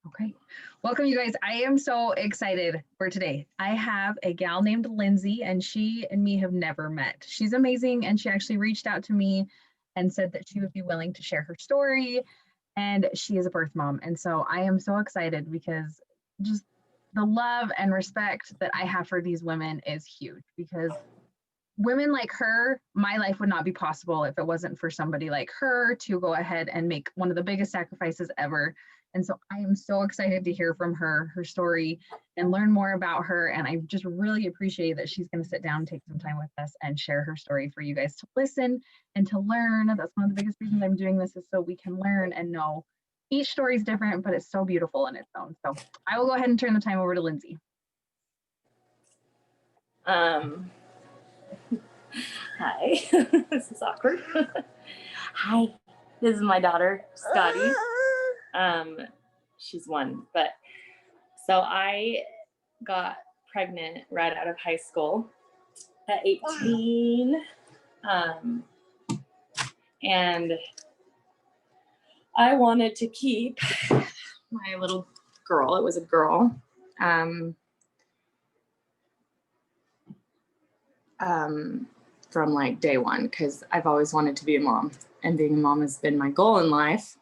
Okay. Welcome, you guys. I am so excited for today. I have a gal named Lindsey, and she and me have never met. She's amazing, and she actually reached out to me and said that she would be willing to share her story. And she is a birth mom. And so I am so excited because just the love and respect that I have for these women is huge because women like her, my life would not be possible if it wasn't for somebody like her to go ahead and make one of the biggest sacrifices ever. And so I am so excited to hear from her, her story, and learn more about her. And I just really appreciate that she's going to sit down, take some time with us, and share her story for you guys to listen and to learn. That's one of the biggest reasons I'm doing this, is so we can learn and know. Each story is different, but it's so beautiful in its own. So I will go ahead and turn the time over to Lindsey. Hi, this is awkward. Hi, this is my daughter, Scotty. She's 1, but so I got pregnant right out of high school at 18. And I wanted to keep my little girl. It was a girl. From like day one, because I've always wanted to be a mom, and being a mom has been my goal in life,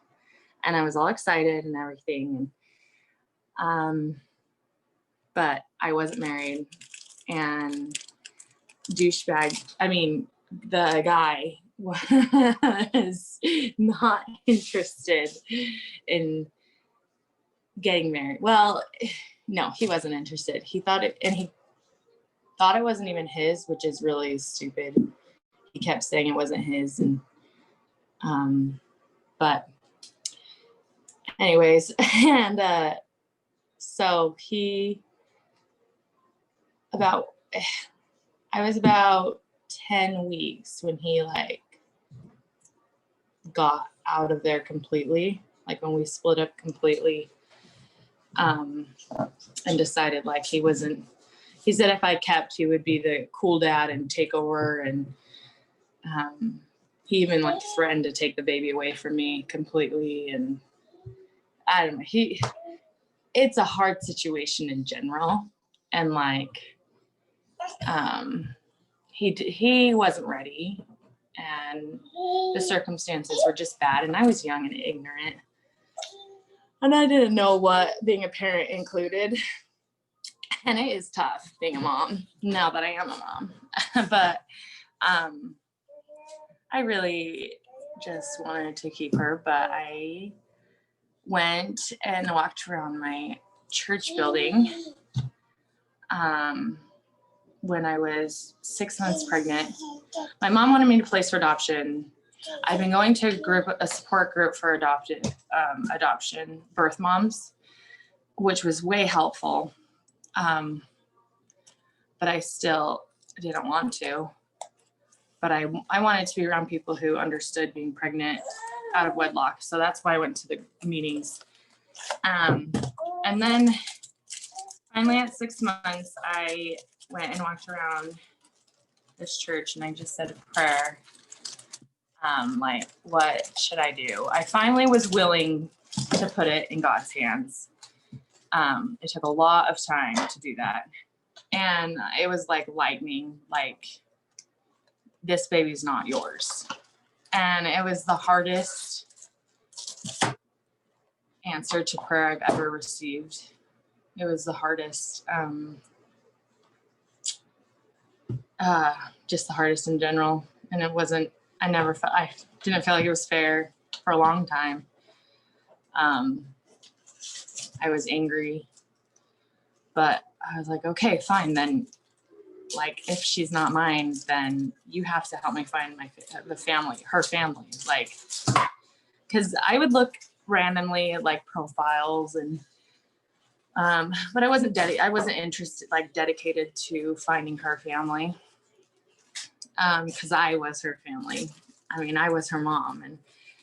and I was all excited and everything, and but I wasn't married, and the guy was not interested in getting married. Well, no, he wasn't interested. He thought it wasn't even his, which is really stupid. He kept saying it wasn't his, and but anyways, and so I was about 10 weeks when he like got out of there completely, like when we split up completely, and decided like he said if I kept, he would be the cool dad and take over, and he even like threatened to take the baby away from me completely. And I don't know, it's a hard situation in general, and like he wasn't ready, and the circumstances were just bad, and I was young and ignorant, and I didn't know what being a parent included. And it is tough being a mom now that I am a mom. But I really just wanted to keep her, but I went and walked around my church building when I was 6 months pregnant. My mom wanted me to place for adoption. I've been going to a support group for adoption, birth moms, which was way helpful. But I still didn't want to. But I wanted to be around people who understood being pregnant out of wedlock. So that's why I went to the meetings. And then finally at 6 months, I went and walked around this church, and I just said a prayer. Like, what should I do? I finally was willing to put it in God's hands. It took a lot of time to do that. And it was like lightning, like, this baby's not yours. And it was the hardest answer to prayer I've ever received. It was the hardest, just the hardest in general. And I didn't feel like it was fair for a long time. I was angry, but I was like, okay, fine. Then, like, if she's not mine, then you have to help me find her family. Like, because I would look randomly at like profiles, and but I wasn't interested, like dedicated to finding her family, because I was her family. I mean, I was her mom, and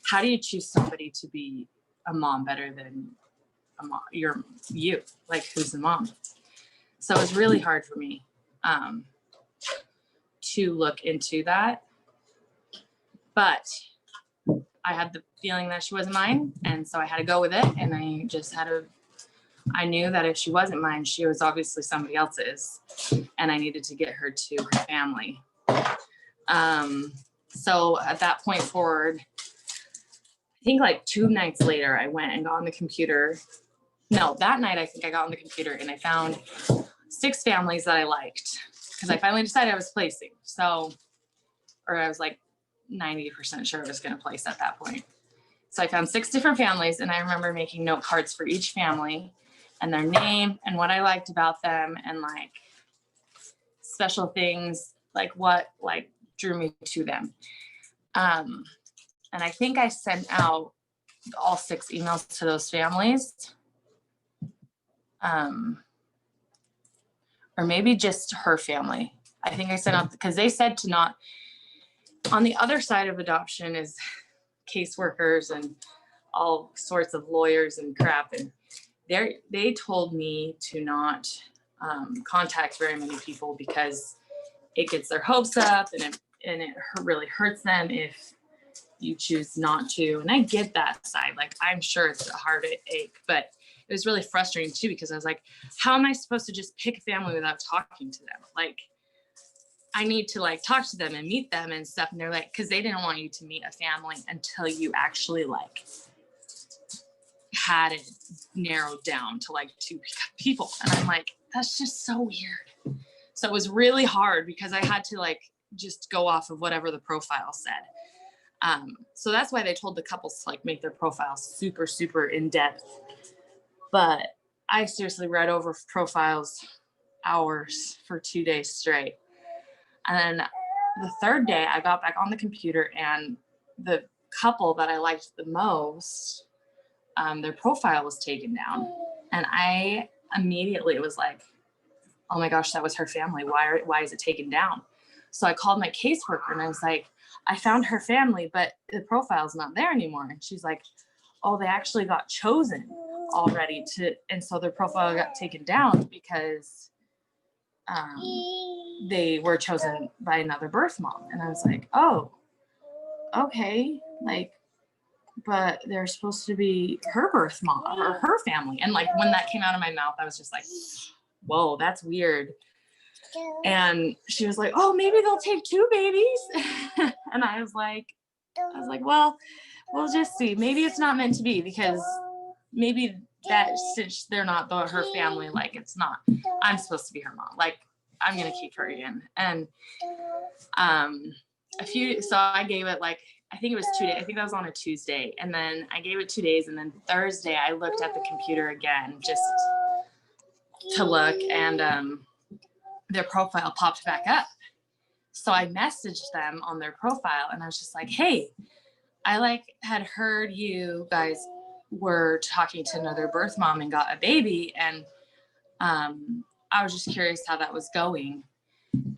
how do you choose somebody to be a mom better than a mom? You, like, who's the mom? So it was really hard for me to look into that, but I had the feeling that she wasn't mine, and so I had to go with it, and I just had to I knew that if she wasn't mine, she was obviously somebody else's, and I needed to get her to her family. So at that point forward, I think like 2 nights later, I went and got on the computer. No, that night I think I got on the computer and I found 6 families that I liked, because I finally decided I was placing. So, or I was like 90% sure I was going to place at that point. So I found 6 different families, and I remember making note cards for each family and their name and what I liked about them, and like special things, like what like drew me to them. And I think I sent out all 6 emails to those families. Or maybe just her family. I think I sent out, because they said to not, on the other side of adoption is caseworkers and all sorts of lawyers and crap. And they told me to not contact very many people, because it gets their hopes up, and it really hurts them if you choose not to. And I get that side. Like, I'm sure it's a heartache, but it was really frustrating too, because I was like, how am I supposed to just pick a family without talking to them? Like, I need to like talk to them and meet them and stuff. And they're like, because they didn't want you to meet a family until you actually like had it narrowed down to like 2 people. And I'm like, that's just so weird. So it was really hard, because I had to like just go off of whatever the profile said. So that's why they told the couples to like make their profiles super, super in depth. But I seriously read over profiles hours for 2 days straight. And then the 3rd day I got back on the computer, and the couple that I liked the most, their profile was taken down. And I immediately was like, oh my gosh, that was her family. Why is it taken down? So I called my caseworker and I was like, I found her family, but the profile's not there anymore. And she's like, oh, they actually got chosen already and so their profile got taken down because they were chosen by another birth mom. And I was like, oh, okay, like, but they're supposed to be her birth mom or her family. And like, when that came out of my mouth, I was just like, whoa, that's weird. And she was like, oh, maybe they'll take 2 babies. And I was like, well, we'll just see. Maybe it's not meant to be, because maybe that since they're not her family, like it's not, I'm supposed to be her mom. Like, I'm going to keep her in. And so I gave it like, I think it was 2 days. I think that was on a Tuesday. And then I gave it 2 days. And then Thursday I looked at the computer again, just to look, and their profile popped back up. So I messaged them on their profile, and I was just like, hey, I like had heard you guys were talking to another birth mom and got a baby. And I was just curious how that was going.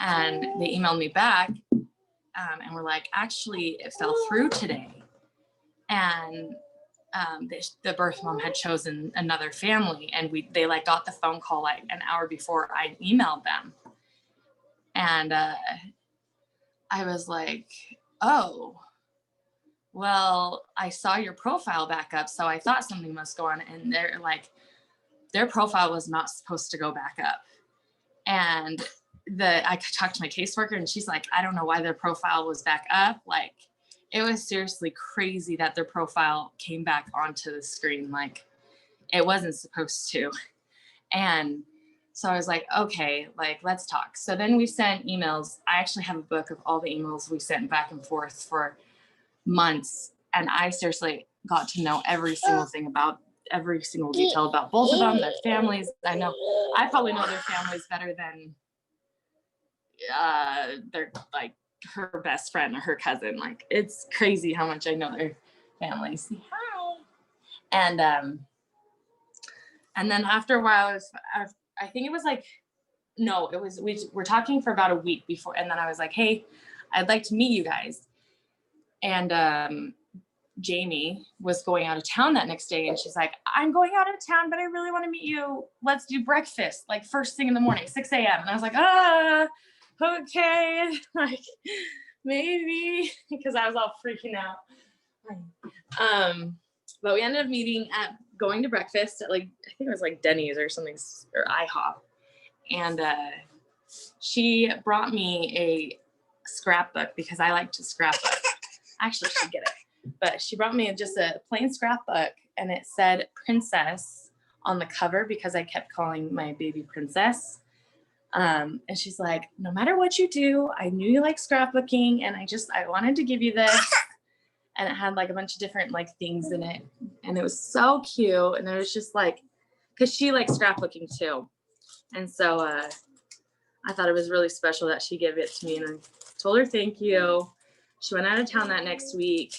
And they emailed me back and were like, actually, it fell through today. And the birth mom had chosen another family, and they like got the phone call like an hour before I emailed them. And I was like, oh, well, I saw your profile back up, so I thought something must go on. And they're like, their profile was not supposed to go back up. And I talked to my caseworker, and she's like, I don't know why their profile was back up. Like, it was seriously crazy that their profile came back onto the screen. Like, it wasn't supposed to. And so I was like, okay, like, let's talk. So then we sent emails. I actually have a book of all the emails we sent back and forth for months. And I seriously got to know every single thing about every single detail about both of them, their families. I probably know their families better than their like her best friend or her cousin. Like, it's crazy how much I know their families. Hi. And then after a while, I think it was like, no, it was, we were talking for about a week before. And then I was like, hey, I'd like to meet you guys. And Jamie was going out of town that next day, and she's like, I'm going out of town, but I really want to meet you. Let's do breakfast, like first thing in the morning, 6 a.m. And I was like, okay, like maybe, because I was all freaking out. But we ended up meeting at going to breakfast at like, I think it was like Denny's or something, or IHOP. And she brought me a scrapbook because I like to scrapbook. Actually, she get it. But she brought me just a plain scrapbook, and it said Princess on the cover because I kept calling my baby Princess. And she's like, no matter what you do, I knew you like scrapbooking, and I wanted to give you this. And it had like a bunch of different like things in it. And it was so cute. And it was just like, because she likes scrapbooking too. And so I thought it was really special that she gave it to me. And I told her thank you. She went out of town that next week.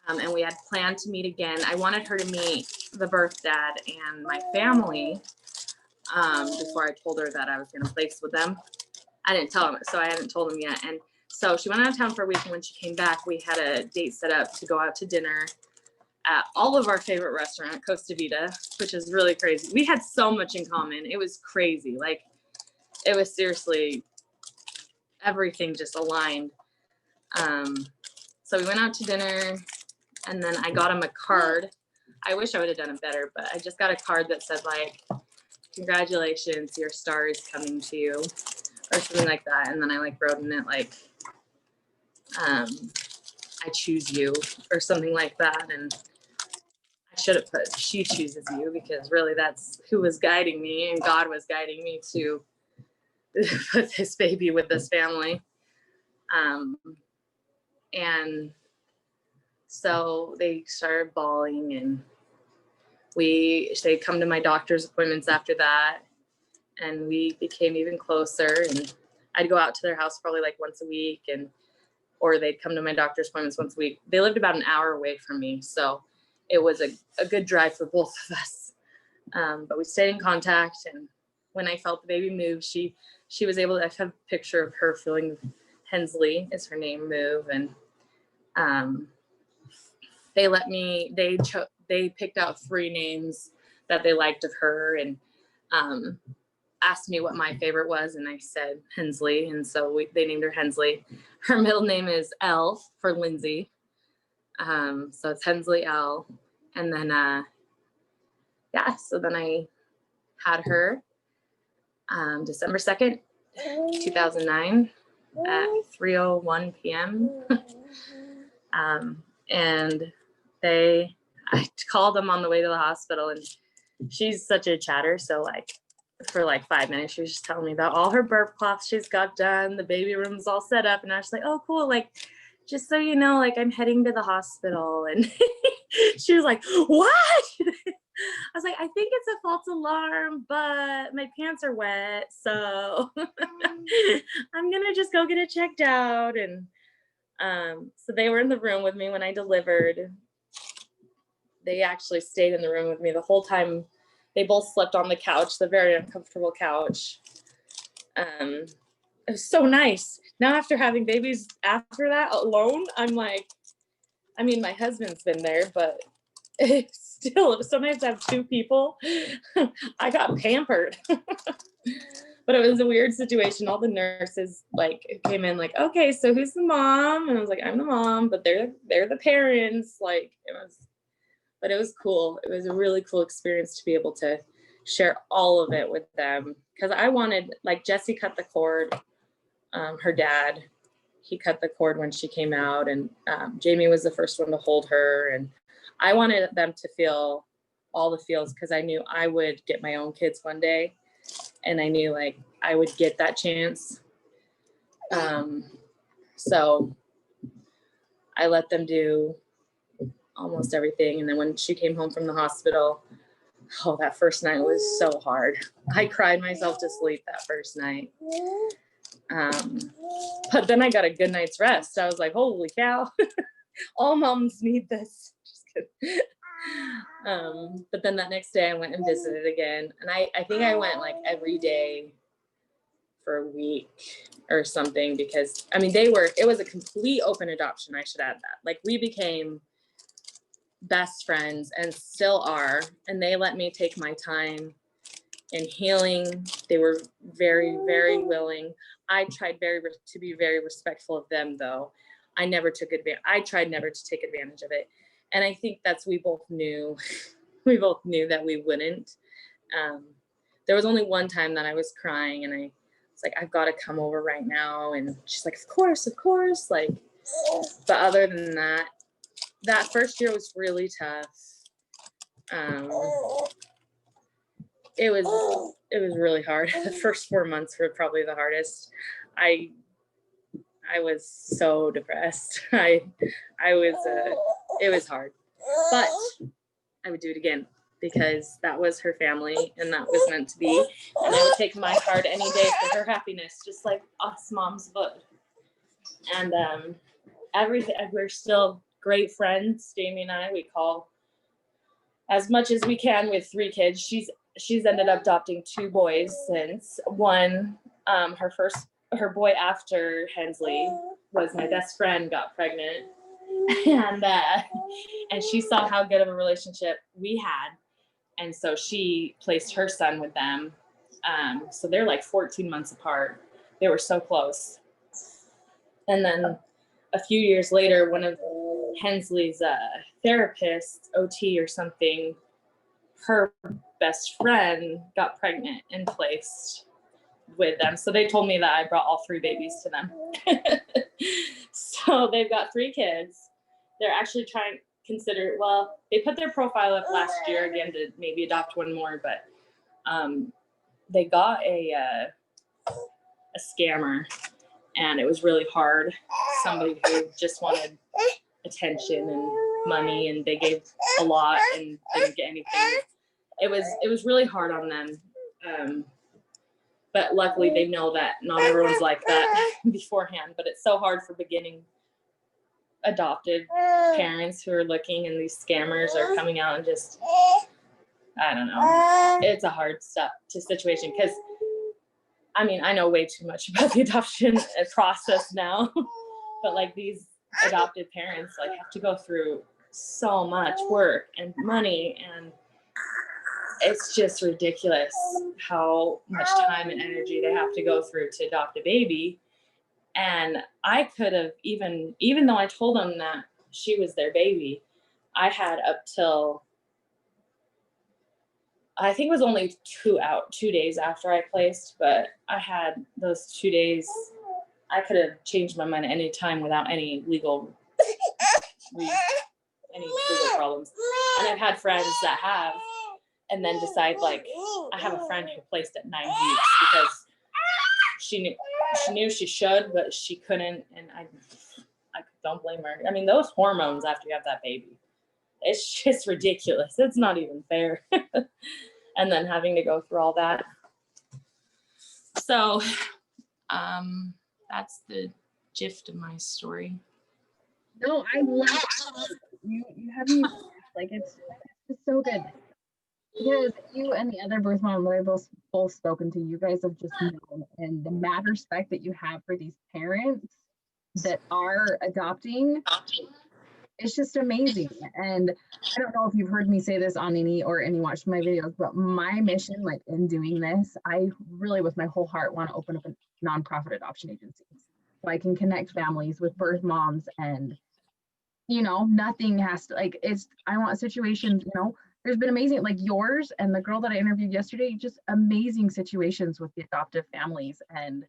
And we had planned to meet again. I wanted her to meet the birth dad and my family before I told her that I was going to place with them. I didn't tell them, so I hadn't told them yet. And so she went out of town for a week, and when she came back, we had a date set up to go out to dinner at all of our favorite restaurant, Costa Vida, which is really crazy. We had so much in common. It was crazy. Like, it was seriously, everything just aligned. So we went out to dinner, and then I got him a card. I wish I would have done it better, but I just got a card that said like, congratulations, your star is coming to you, or something like that. And then I like wrote in it like, I choose you, or something like that. And I should have put she chooses you, because really that's who was guiding me, and God was guiding me to put this baby with this family. And so they started bawling, and they come to my doctor's appointments after that, and we became even closer. And I'd go out to their house probably like once a week, or they'd come to my doctor's appointments once a week. They lived about an hour away from me, so it was a good drive for both of us. But we stayed in contact, and when I felt the baby move, she was able to, I have a picture of her feeling Hensley is her name, move. And they picked out 3 names that they liked of her, and asked me what my favorite was, and I said Hensley, and so they named her Hensley. Her middle name is L for Lindsey, so it's Hensley L. And then so then I had her December 2nd, 2009 at 3:01 p.m. And I called them on the way to the hospital, and she's such a chatter, so like for like 5 minutes, she was just telling me about all her burp cloths she's got done. The baby room's all set up. And I was like, oh, cool. Like, just so you know, like I'm heading to the hospital. And she was like, what? I was like, I think it's a false alarm, but my pants are wet. So I'm going to just go get it checked out. And so they were in the room with me when I delivered. They actually stayed in the room with me the whole time. They both slept on the couch, the very uncomfortable couch. It was so nice. Now, after having babies after that alone, I'm like, I mean, my husband's been there, but still, sometimes I have 2 people. I got pampered. But it was a weird situation. All the nurses like came in like, okay, so who's the mom? And I was like, I'm the mom, but they're the parents. Like, but it was cool. It was a really cool experience to be able to share all of it with them. Because I wanted, like, Jessie cut the cord. Her dad, he cut the cord when she came out, and Jamie was the first one to hold her. And I wanted them to feel all the feels, because I knew I would get my own kids one day, and I knew like I would get that chance. So I let them do almost everything. And then when she came home from the hospital, that first night was so hard. I cried myself to sleep that first night. But then I got a good night's rest. I was like, holy cow, all moms need this. Just kidding. But then that next day I went and visited again. And I think I went like every day for a week or something, because I mean, it was a complete open adoption. I should add that. Like, we became best friends and still are, and they let me take my time in healing. They were very, very willing. I tried to be very respectful of them, though. I tried never to take advantage of it. And I think we both knew, we both knew that we wouldn't. There was only one time that I was crying and I was like, I've got to come over right now. And she's like, of course. Like, but other than that, that first year was really tough. It was really hard. The first 4 months were probably the hardest. I was so depressed. It was hard, but I would do it again because that was her family and that was meant to be. And I would take my heart any day for her happiness, just like us moms would. And we're still great friends. Jamie and I, we call as much as we can with 3 kids. She's ended up adopting 2 boys since. One, her boy after Hensley was my best friend, got pregnant. And she saw how good of a relationship we had. And so she placed her son with them. So they're like 14 months apart. They were so close. And then a few years later, one of Hensley's therapists, OT or something, her best friend got pregnant and placed with them. So they told me that I brought all 3 babies to them. So they've got 3 kids. They're actually they put their profile up last year again to maybe adopt 1 more, but they got a scammer, and it was really hard. Somebody who just wanted attention and money, and they gave a lot and didn't get anything. It was really hard on them. But luckily they know that not everyone's like that beforehand, but it's so hard for beginning adopted parents who are looking, and these scammers are coming out and just, I don't know. It's a hard situation because, I mean, I know way too much about the adoption process now, but like these adopted parents like have to go through so much work and money, and it's just ridiculous how much time and energy they have to go through to adopt a baby. And I could have, even though I told them that she was their baby, I had up till, I think it was only 2 days after I placed, but I had those 2 days, I could have changed my mind at any time without any legal problems. And I've had friends that have, and then decide, like, I have a friend who placed at 9 weeks because she knew she should, but she couldn't, and I don't blame her. I mean, those hormones after you have that baby, it's just ridiculous. It's not even fair. And then having to go through all that. So that's the gist of my story. No, I love you have me, like, it's so good. Because you and the other birth mom that I've both spoken to, you guys have just known, and the mad respect that you have for these parents that are adopting, it's just amazing. And I don't know if you've heard me say this on any watched my videos, but my mission, like in doing this, I really with my whole heart want to open up a nonprofit adoption agency so I can connect families with birth moms, and nothing has to, like, I want situations, there's been amazing, like yours and the girl that I interviewed yesterday, just amazing situations with the adoptive families, and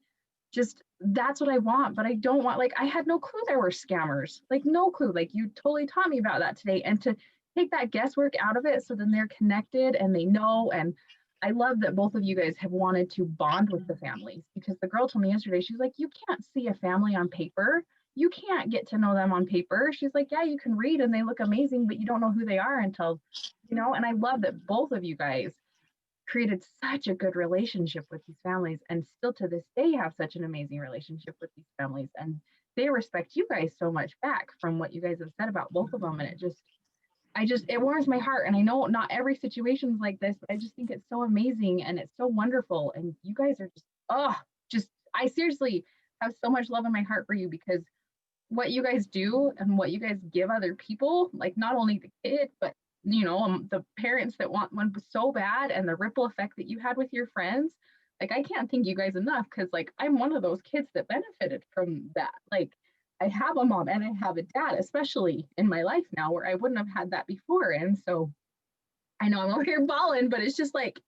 just that's what I want. But I don't want, like, I had no clue there were scammers, like no clue, like you totally taught me about that today, and to take that guesswork out of it so then they're connected and they know. And I love that both of you guys have wanted to bond with the families, because the girl told me yesterday, she's like, you can't see a family on paper. You can't get to know them on paper. She's like, yeah, you can read and they look amazing, but you don't know who they are until, and I love that both of you guys created such a good relationship with these families, and still to this day have such an amazing relationship with these families, and they respect you guys so much back from what you guys have said about both of them. And it warms my heart. And I know not every situation is like this, but I just think it's so amazing and it's so wonderful. And you guys are I seriously have so much love in my heart for you, because what you guys do and what you guys give other people, like not only the kid, but the parents that want one so bad, and the ripple effect that you had with your friends, like I can't thank you guys enough, because like I'm one of those kids that benefited from that. Like I have a mom and I have a dad, especially in my life now where I wouldn't have had that before. And so I know I'm over here bawling, but it's like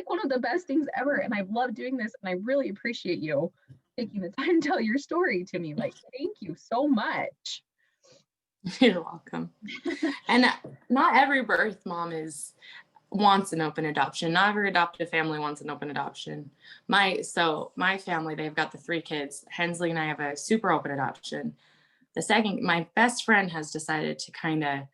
one of the best things ever. And I've loved doing this. And I really appreciate you taking the time to tell your story to me. Like, thank you so much. You're welcome. And not every birth mom wants an open adoption. Not every adoptive family wants an open adoption. My family, they've got the 3 kids. Hensley and I have a super open adoption. My best friend has decided to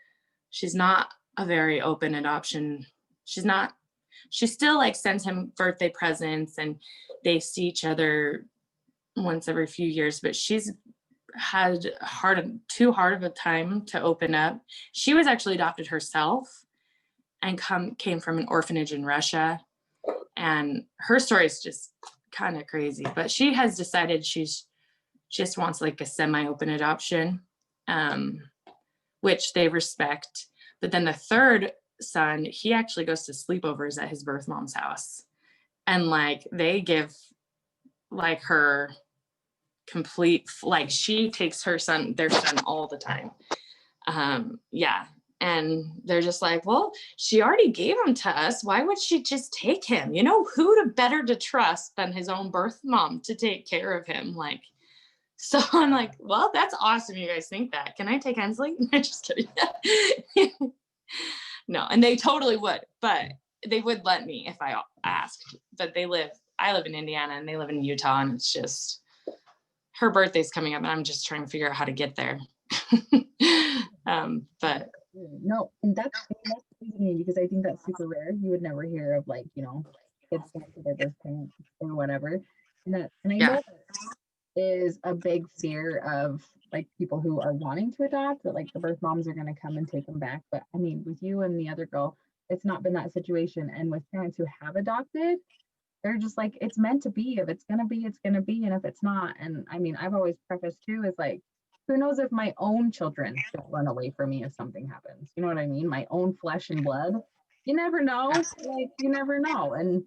she's not a very open adoption. She still like sends him birthday presents and they see each other once every few years, but she's had too hard of a time to open up. She was actually adopted herself and came from an orphanage in Russia. And her story is just kind of crazy, but she has decided she just wants like a semi-open adoption, which they respect. But then the 3rd son, he actually goes to sleepovers at his birth mom's house. And like they give like her complete, like she takes their son all the time. Yeah. And they're just like, well, she already gave him to us. Why would she just take him? You know, who better to trust than his own birth mom to take care of him? Like, so I'm like, well, that's awesome. You guys think that. Can I take Hensley? I'm just kidding. No, and they totally would, but they would let me if I asked. But I live in Indiana and they live in Utah, and it's just, her birthday's coming up and I'm just trying to figure out how to get there. But no, and that's crazy to me because I think that's super rare. You would never hear of like, you know, kids going to their birth parents or whatever. And I yeah, know that is a big fear of like people who are wanting to adopt, that like the birth moms are going to come and take them back. But I mean, with you and the other girl, it's not been that situation. And with parents who have adopted, they're just like, it's meant to be. If it's going to be, it's going to be. And if it's not, and I mean, I've always prefaced too, is like, who knows if my own children don't run away from me if something happens? You know what I mean? My own flesh and blood. You never know. Like, you never know. And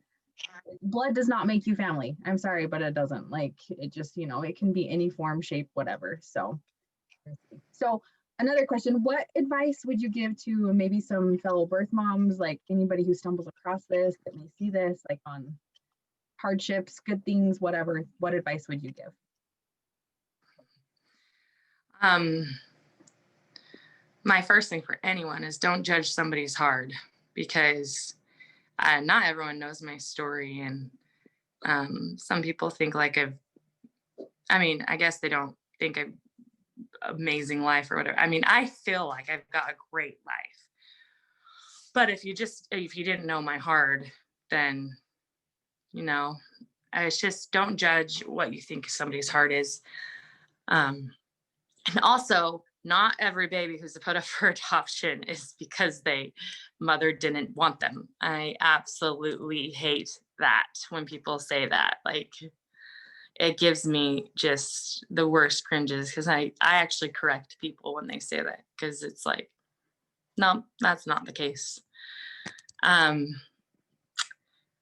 blood does not make you family. I'm sorry, but it doesn't. Like, it just, you know, it can be any form, shape, whatever. So another question, what advice would you give to maybe some fellow birth moms, like anybody who stumbles across this that may see this, like on hardships, good things, whatever? What advice would you give? My first thing for anyone is don't judge somebody's hard, because not everyone knows my story. And some people think like I guess they don't think I've amazing life or whatever. I mean, I feel like I've got a great life. But if you didn't know my hard, then, you know, it's just don't judge what you think somebody's heart is. And also, not every baby who's put up for adoption is because mother didn't want them. I absolutely hate that when people say that. Like, it gives me just the worst cringes, because I actually correct people when they say that, because it's like, no, that's not the case.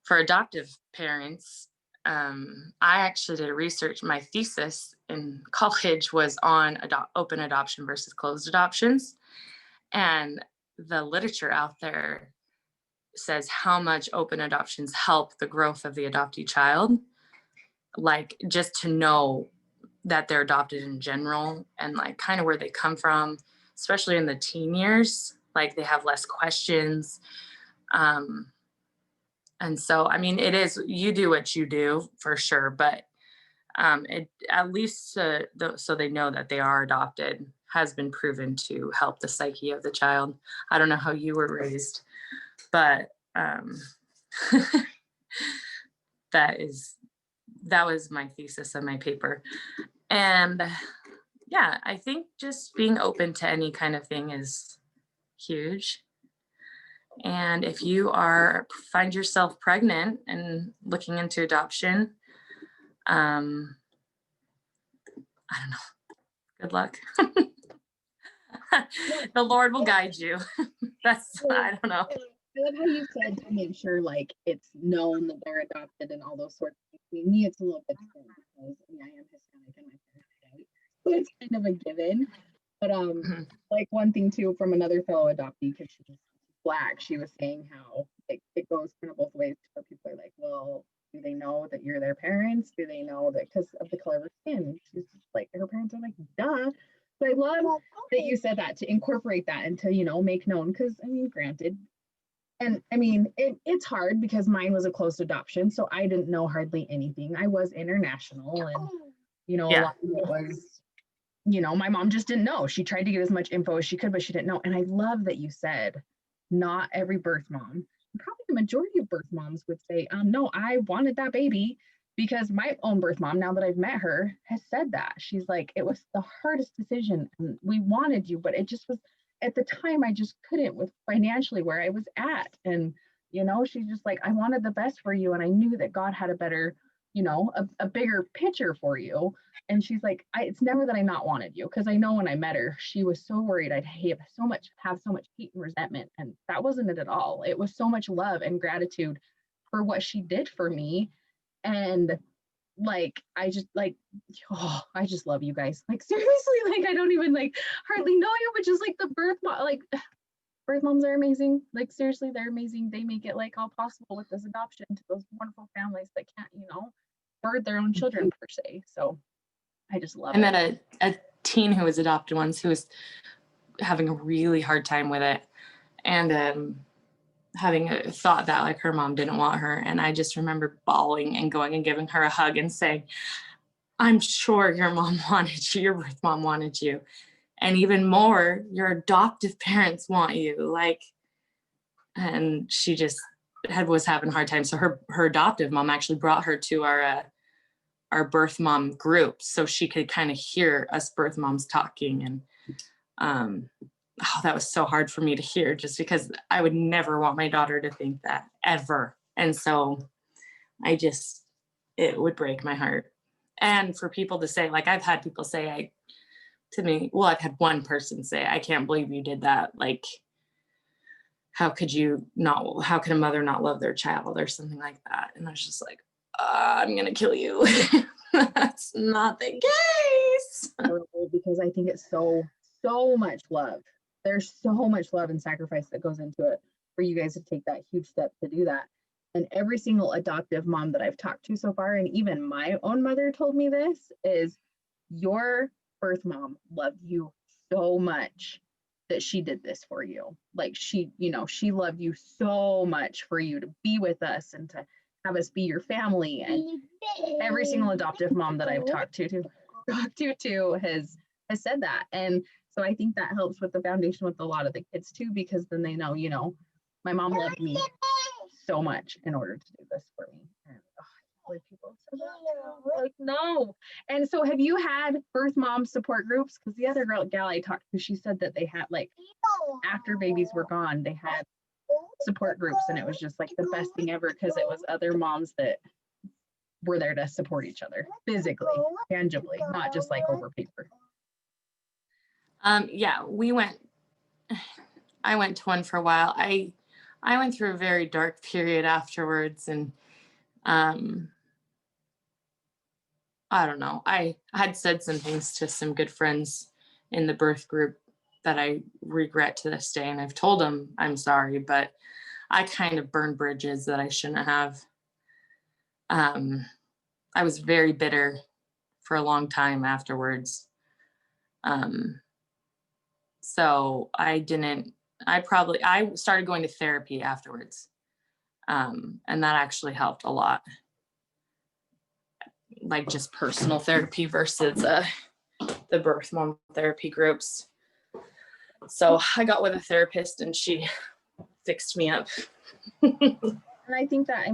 For adoptive parents, I actually did research. My thesis in college was on open adoption versus closed adoptions. And the literature out there says how much open adoptions help the growth of the adoptee child. Like, just to know that they're adopted in general and like kind of where they come from, especially in the teen years, like they have less questions. And so, I mean, it is, you do what you do for sure, but it at least so they know that they are adopted has been proven to help the psyche of the child. I don't know how you were raised, but that was my thesis of my paper. And yeah, I think just being open to any kind of thing is huge. And if you find yourself pregnant and looking into adoption, I don't know. Good luck. The Lord will guide you. I don't know. I love how you said to make sure like it's known that they're adopted and all those sorts of things. For me, it's a little bit different because I am Hispanic and my parents are white. it's kind of a given. But Mhm. like one thing too from another fellow adoptee, because she's Black, she was saying how it goes kind of both ways, where people are like, well, do they know that you're their parents? Do they know that because of the color of her skin? She's like, her parents are like, duh. So I love that you said that, to incorporate that and to, make known, because I mean, granted, and I mean, it's hard because mine was a closed adoption, so I didn't know hardly anything. I was international, and a Yeah. lot of it was, my mom just didn't know. She tried to get as much info as she could, but she didn't know. And I love that you said not every birth mom, probably the majority of birth moms would say, no, I wanted that baby, because my own birth mom, now that I've met her, has said that. She's like, it was the hardest decision. And we wanted you, but it just was, at the time, I just couldn't with financially where I was at. And, she's just like, I wanted the best for you. And I knew that God had a better, a bigger picture for you. And she's like, it's never that I not wanted you, because I know when I met her, she was so worried I'd have so much hate and resentment. And that wasn't it at all. It was so much love and gratitude for what she did for me. And like, I just love you guys. Like, seriously, like, I don't even like hardly know you, but just like the birth mom, like, birth moms are amazing. Like, seriously, they're amazing. They make it like all possible with this adoption to those wonderful families that can't, birth their own children per se. So I just love I it. met a teen who was adopted once, who was having a really hard time with it, and having a thought that like her mom didn't want her. And I just remember bawling and going and giving her a hug and saying, I'm sure your mom wanted you, your birth mom wanted you. And even more, your adoptive parents want you. Like, and she just was having a hard time. So her adoptive mom actually brought her to our birth mom group so she could kind of hear us birth moms talking. And that was so hard for me to hear, just because I would never want my daughter to think that ever. And so it would break my heart. And for people to say, like, I've had people say to me, well, I've had one person say, I can't believe you did that. Like, how could a mother not love their child or something like that? And I was just like, I'm going to kill you. That's not the case. Because I think it's so much love. There's so much love and sacrifice that goes into it for you guys to take that huge step to do that. And every single adoptive mom that I've talked to so far, and even my own mother told me this, is your birth mom loved you so much that she did this for you. Like, she loved you so much for you to be with us and to have us be your family. And every single adoptive mom that I've talked to has said that. And so I think that helps with the foundation with a lot of the kids too, because then they know, my mom loved me so much in order to do this for me. And people said that, like, no. And so have you had birth mom support groups? Because the other gal I talked to, she said that they had, like, after babies were gone, they had support groups, and it was just like the best thing ever, because it was other moms that were there to support each other physically, tangibly, not just like over paper. Yeah, I went to one for a while. I went through a very dark period afterwards, and I don't know. I had said some things to some good friends in the birth group that I regret to this day, and I've told them I'm sorry, but I kind of burned bridges that I shouldn't have. I was very bitter for a long time afterwards. So I started going to therapy afterwards. And that actually helped a lot. Like, just personal therapy versus the birth mom therapy groups. So I got with a therapist and she fixed me up. And I think that,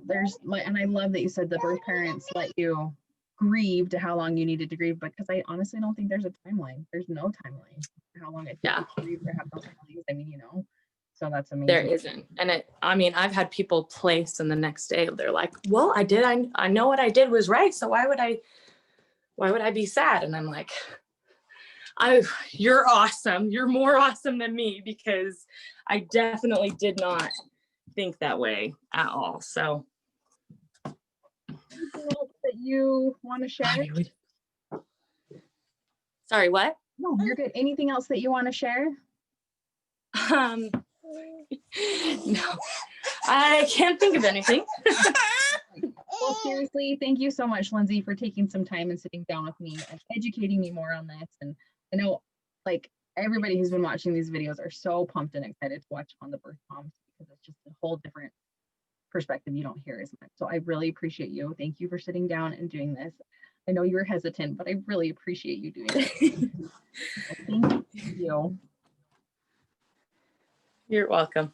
there's like, and I love that you said the birth parents let you grieve to how long you needed to grieve, because I honestly don't think there's a timeline. There's no timeline for how long it takes to grieve or have those feelings. So that's amazing. There isn't. And I've had people place and the next day they're like, well, I know what I did was right. So why would I be sad? And I'm like, you're awesome. You're more awesome than me, because I definitely did not think that way at all. So anything else that you want to share? Sorry, what? No, you're good. Anything else that you want to share? No, I can't think of anything. Well, seriously, thank you so much, Lindsey, for taking some time and sitting down with me and educating me more on this. And I know, like, everybody who's been watching these videos are so pumped and excited to watch On the Birth Moms because it's just a whole different perspective you don't hear as much. So I really appreciate you. Thank you for sitting down and doing this. I know you were hesitant, but I really appreciate you doing it. Thank you. You're welcome.